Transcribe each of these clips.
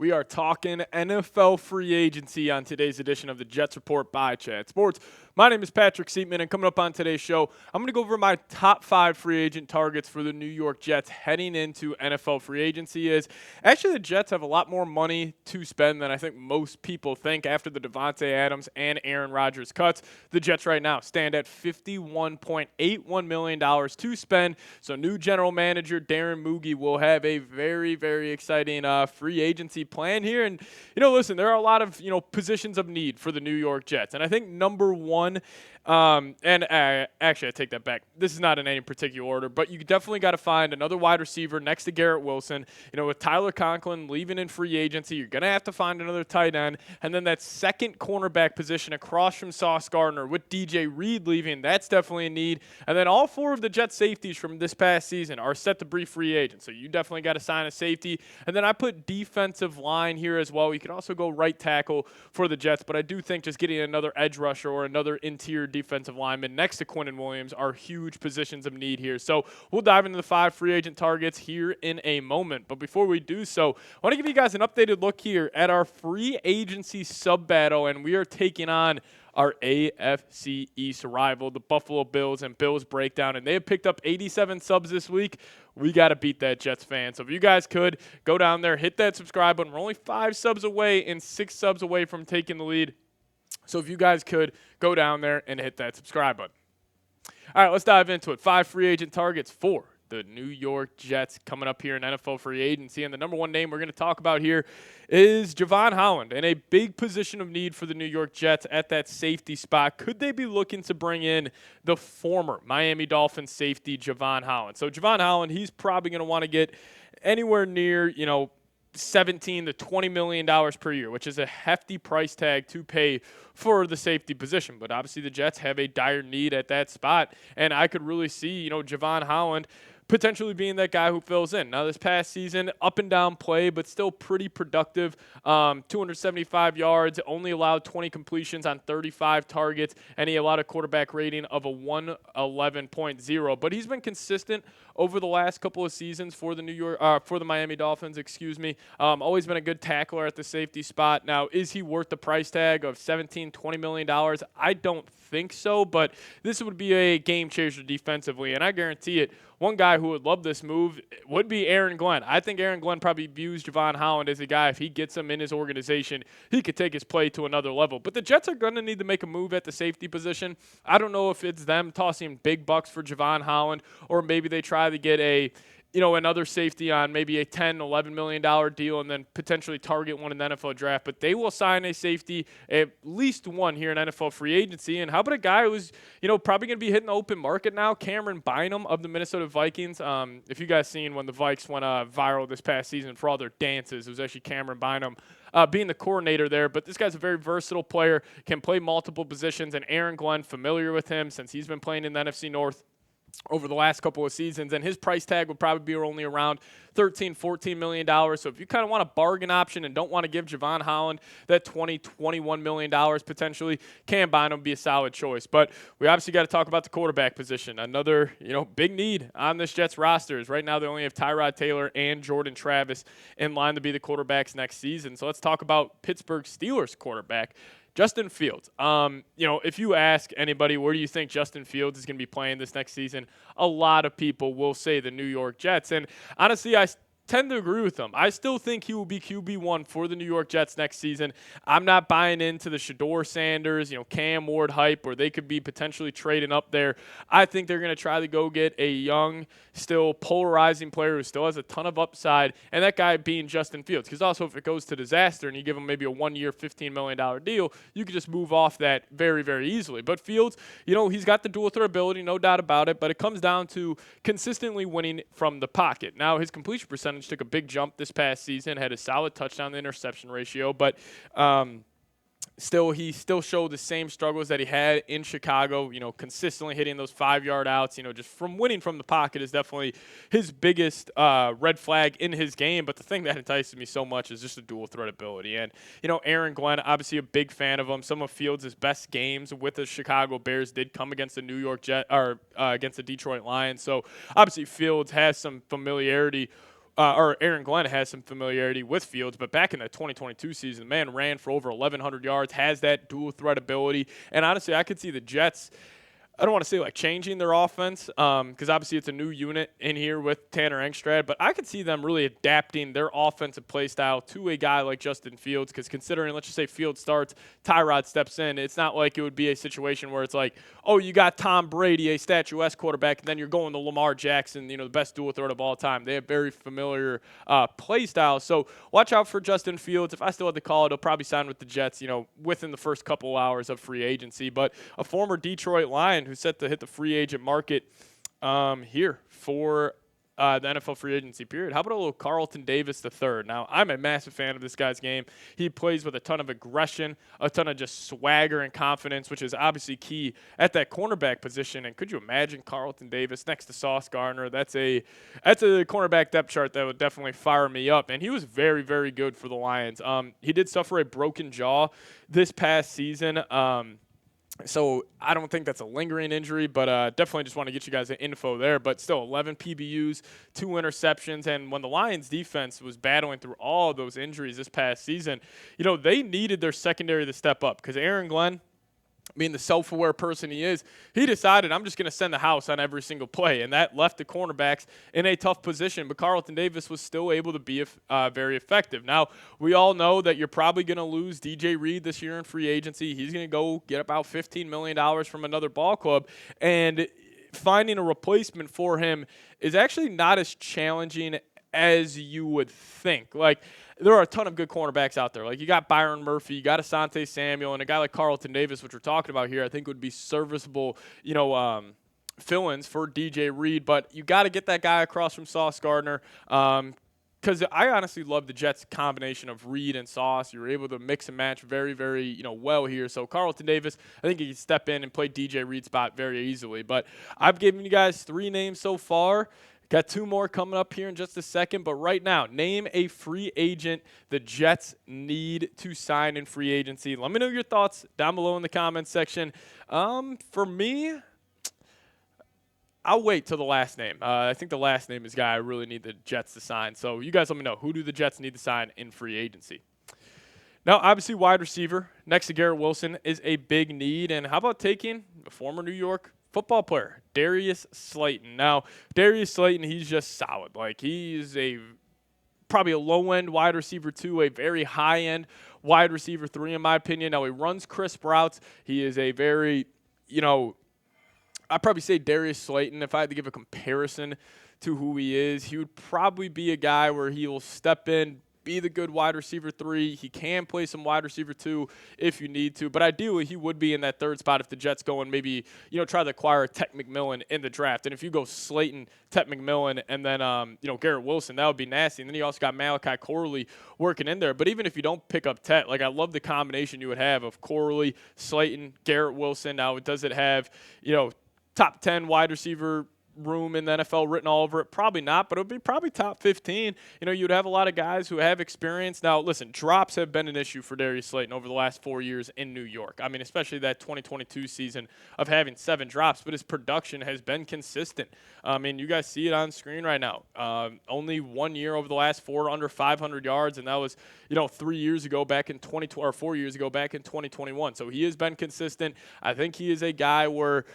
We are talking NFL free agency on today's edition of the Jets Report by Chat Sports. My name is Patrick Siepman, and coming up on today's show, I'm going to go over my top 5 free agent targets for the New York Jets heading into NFL free agency. Actually, the Jets have a lot more money to spend than I think most people think after the Devontae Adams and Aaron Rodgers cuts. The Jets right now stand at $51.81 million to spend. So new general manager Darren Muge will have a very, very exciting free agency plan here. And, listen, there are a lot of, positions of need for the New York Jets. And I think number one, actually, I take that back. This is not in any particular order, but you definitely got to find another wide receiver next to Garrett Wilson. With Tyler Conklin leaving in free agency, you're going to have to find another tight end. And then that second cornerback position across from Sauce Gardner with DJ Reed leaving, that's definitely a need. And then all 4 of the Jets safeties from this past season are set to be free agents. So you definitely got to sign a safety. And then I put defensive line here as well. You can also go right tackle for the Jets, but I do think just getting another edge rusher or another interior defensive lineman next to Milton Williams are huge positions of need here. So we'll dive into the 5 free agent targets here in a moment. But before we do so, I want to give you guys an updated look here at our free agency sub battle, and we are taking on our AFC East rival, the Buffalo Bills and Bills Breakdown, and they have picked up 87 subs this week. We got to beat that, Jets fan. So if you guys could, go down there, hit that subscribe button. We're only 5 subs away and 6 subs away from taking the lead. So if you guys could, go down there and hit that subscribe button. All right, let's dive into it. 5 free agent targets for the New York Jets coming up here in NFL free agency. And the number one name we're going to talk about here is Jevon Holland, and a big position of need for the New York Jets at that safety spot. Could they be looking to bring in the former Miami Dolphins safety, Jevon Holland? So Jevon Holland, he's probably going to want to get anywhere near, $17 to $20 million per year, which is a hefty price tag to pay for the safety position. But obviously the Jets have a dire need at that spot, and I could really see, Jevon Holland potentially being that guy who fills in. Now, this past season, up and down play, but still pretty productive. 275 yards, only allowed 20 completions on 35 targets, and he allowed a quarterback rating of a 111.0. But he's been consistent over the last couple of seasons for the Miami Dolphins. Always been a good tackler at the safety spot. Now, is he worth the price tag of $20 million? I don't think so, but this would be a game changer defensively, and I guarantee it. One guy who would love this move would be Aaron Glenn. I think Aaron Glenn probably views Jevon Holland as a guy, if he gets him in his organization, he could take his play to another level. But the Jets are going to need to make a move at the safety position. I don't know if it's them tossing big bucks for Jevon Holland, or maybe they try to get another safety on maybe a $10, $11 million deal and then potentially target one in the NFL draft. But they will sign a safety, at least one here in NFL free agency. And how about a guy who's, probably going to be hitting the open market now, Cameron Bynum of the Minnesota Vikings. If you guys seen when the Vikes went viral this past season for all their dances, it was actually Cameron Bynum being the coordinator there. But this guy's a very versatile player, can play multiple positions, and Aaron Glenn, familiar with him since he's been playing in the NFC North over the last couple of seasons, and his price tag would probably be only around $13-14 million. So if you kind of want a bargain option and don't want to give Jevon Holland that $21 million potentially, Cam Bynum would be a solid choice. But we obviously got to talk about the quarterback position. Another, big need on this Jets roster is right now they only have Tyrod Taylor and Jordan Travis in line to be the quarterbacks next season. So let's talk about Pittsburgh Steelers quarterback Justin Fields. If you ask anybody, where do you think Justin Fields is going to be playing this next season? A lot of people will say the New York Jets. And honestly, I tend to agree with them. I still think he will be QB1 for the New York Jets next season. I'm not buying into the Shador Sanders, Cam Ward hype, where they could be potentially trading up there. I think they're going to try to go get a young, still polarizing player who still has a ton of upside, and that guy being Justin Fields. Because also, if it goes to disaster and you give him maybe a 1-year, $15 million deal, you could just move off that very, very easily. But Fields, he's got the dual threat ability, no doubt about it, but it comes down to consistently winning from the pocket. Now, his completion percentage took a big jump this past season, had a solid touchdown to interception ratio, but he still showed the same struggles that he had in Chicago, consistently hitting those 5-yard outs, just from winning from the pocket is definitely his biggest red flag in his game. But the thing that entices me so much is just the dual threat ability. And, Aaron Glenn, obviously a big fan of him. Some of Fields' best games with the Chicago Bears did come against the New York against the Detroit Lions. So obviously Fields has some familiarity or Aaron Glenn has some familiarity with Fields, but back in the 2022 season, the man ran for over 1,100 yards, has that dual threat ability, and honestly, I could see the Jets, I don't want to say like changing their offense because obviously it's a new unit in here with Tanner Engstrad, but I could see them really adapting their offensive play style to a guy like Justin Fields because considering, let's just say Fields starts, Tyrod steps in, it's not like it would be a situation where it's like, oh, you got Tom Brady, a statuesque quarterback, and then you're going to Lamar Jackson, the best dual threat of all time. They have very familiar play styles, so watch out for Justin Fields. If I still had to call it, he'll probably sign with the Jets, within the first couple hours of free agency, but a former Detroit Lion who's set to hit the free agent market here for the NFL free agency period. How about a little Carlton Davis III? Now, I'm a massive fan of this guy's game. He plays with a ton of aggression, a ton of just swagger and confidence, which is obviously key at that cornerback position. And could you imagine Carlton Davis next to Sauce Gardner? That's a cornerback depth chart that would definitely fire me up. And he was very, very good for the Lions. He did suffer a broken jaw this past season. So I don't think that's a lingering injury, but definitely just want to get you guys the info there. But still, 11 PBUs, 2 interceptions, and when the Lions defense was battling through all of those injuries this past season, they needed their secondary to step up because Aaron Glenn, being the self-aware person he is, he decided, I'm just going to send the house on every single play, and that left the cornerbacks in a tough position. But Carlton Davis was still able to be very effective. Now, we all know that you're probably going to lose DJ Reed this year in free agency. He's going to go get about $15 million from another ball club, and finding a replacement for him is actually not as challenging as you would think. Like, there are a ton of good cornerbacks out there. Like, you got Byron Murphy, you got Asante Samuel, and a guy like Carlton Davis, which we're talking about here, I think would be serviceable, fill-ins for DJ Reed. But you got to get that guy across from Sauce Gardner. Because I honestly love the Jets' combination of Reed and Sauce. You're able to mix and match very, very, well here. So Carlton Davis, I think he can step in and play DJ Reed's spot very easily. But I've given you guys 3 names so far. Got 2 more coming up here in just a second, but right now, name a free agent the Jets need to sign in free agency. Let me know your thoughts down below in the comments section. For me, I'll wait till the last name. I think the last name is a guy I really need the Jets to sign. So you guys let me know, who do the Jets need to sign in free agency? Now, obviously, wide receiver next to Garrett Wilson is a big need, and how about taking a former New York football player, Darius Slayton. Now, Darius Slayton, he's just solid. Like, he's probably a low-end wide receiver 2, a very high-end wide receiver 3, in my opinion. Now, he runs crisp routes. He is a very, I'd probably say Darius Slayton, if I had to give a comparison to who he is, he would probably be a guy where he will step in, be the good wide receiver 3. He can play some wide receiver 2 if you need to. But ideally, he would be in that third spot if the Jets go and maybe, try to acquire Tet McMillan in the draft. And if you go Slayton, Tet McMillan, and then, Garrett Wilson, that would be nasty. And then you also got Malachi Corley working in there. But even if you don't pick up Tet, I love the combination you would have of Corley, Slayton, Garrett Wilson. Now, does it have, top 10 wide receiver room in the NFL written all over it? Probably not, but it would be probably top 15. You'd have a lot of guys who have experience. Now, listen, drops have been an issue for Darius Slayton over the last 4 years in New York. I mean, especially that 2022 season of having 7 drops, but his production has been consistent. I mean, you guys see it on screen right now. Only 1 year over the last 4 under 500 yards, and that was, 3 years ago back in 2020 or 4 years ago back in 2021. So he has been consistent. I think he is a guy where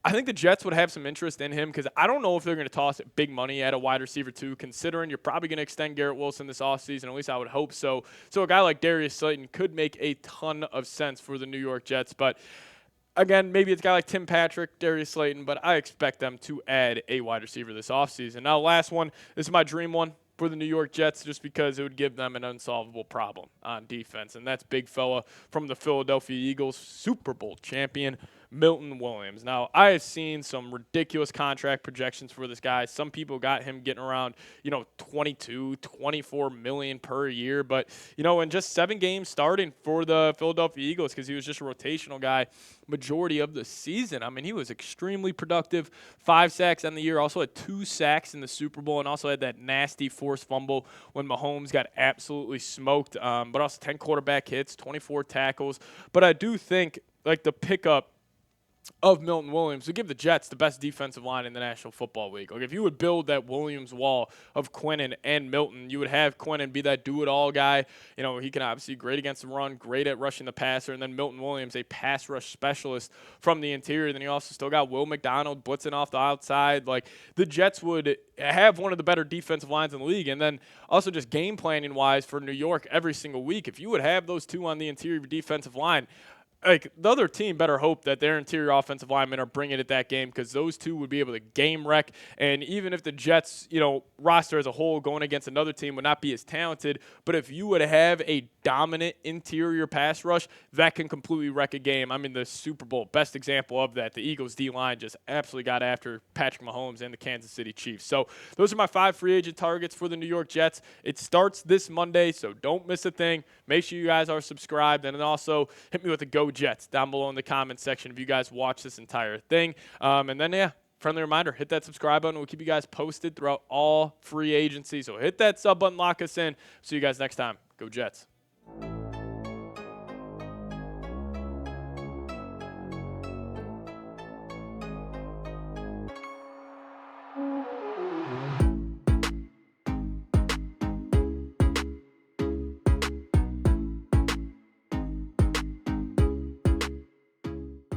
I think the Jets would have some interest in him because I don't know if they're going to toss big money at a wide receiver 2, considering you're probably going to extend Garrett Wilson this offseason. At least I would hope so. So a guy like Darius Slayton could make a ton of sense for the New York Jets. But again, maybe it's a guy like Tim Patrick, Darius Slayton, but I expect them to add a wide receiver this offseason. Now, last one. This is my dream one for the New York Jets just because it would give them an unsolvable problem on defense, and that's big fella from the Philadelphia Eagles, Super Bowl champion, Milton Williams. Now, I have seen some ridiculous contract projections for this guy. Some people got him getting around, 22, 24 million per year. But, in just 7 games starting for the Philadelphia Eagles, because he was just a rotational guy majority of the season. I mean, he was extremely productive. 5 sacks on the year. Also had 2 sacks in the Super Bowl, and also had that nasty forced fumble when Mahomes got absolutely smoked. But also 10 quarterback hits, 24 tackles. But I do think, the pickup of Milton Williams would give the Jets the best defensive line in the National Football League. Like, if you would build that Williams wall of Quinnen and Milton, you would have Quinnen be that do-it-all guy. You know, he can obviously great against the run, great at rushing the passer, and then Milton Williams, a pass rush specialist from the interior. Then you also still got Will McDonald blitzing off the outside. Like, the Jets would have one of the better defensive lines in the league. And then also just game planning-wise for New York every single week, if you would have those two on the interior defensive line, like, the other team better hope that their interior offensive linemen are bringing it that game, because those two would be able to game wreck. And even if the Jets, roster as a whole going against another team would not be as talented, but if you would have a dominant interior pass rush, that can completely wreck a game. I mean, the Super Bowl, best example of that. The Eagles D-line just absolutely got after Patrick Mahomes and the Kansas City Chiefs. So those are my 5 free agent targets for the New York Jets. It starts this Monday, so don't miss a thing. Make sure you guys are subscribed, and then also hit me with a Go Jets down below in the comments section if you guys watch this entire thing. And then, friendly reminder, hit that subscribe button. We'll keep you guys posted throughout all free agency. So hit that sub button, lock us in. See you guys next time. Go Jets.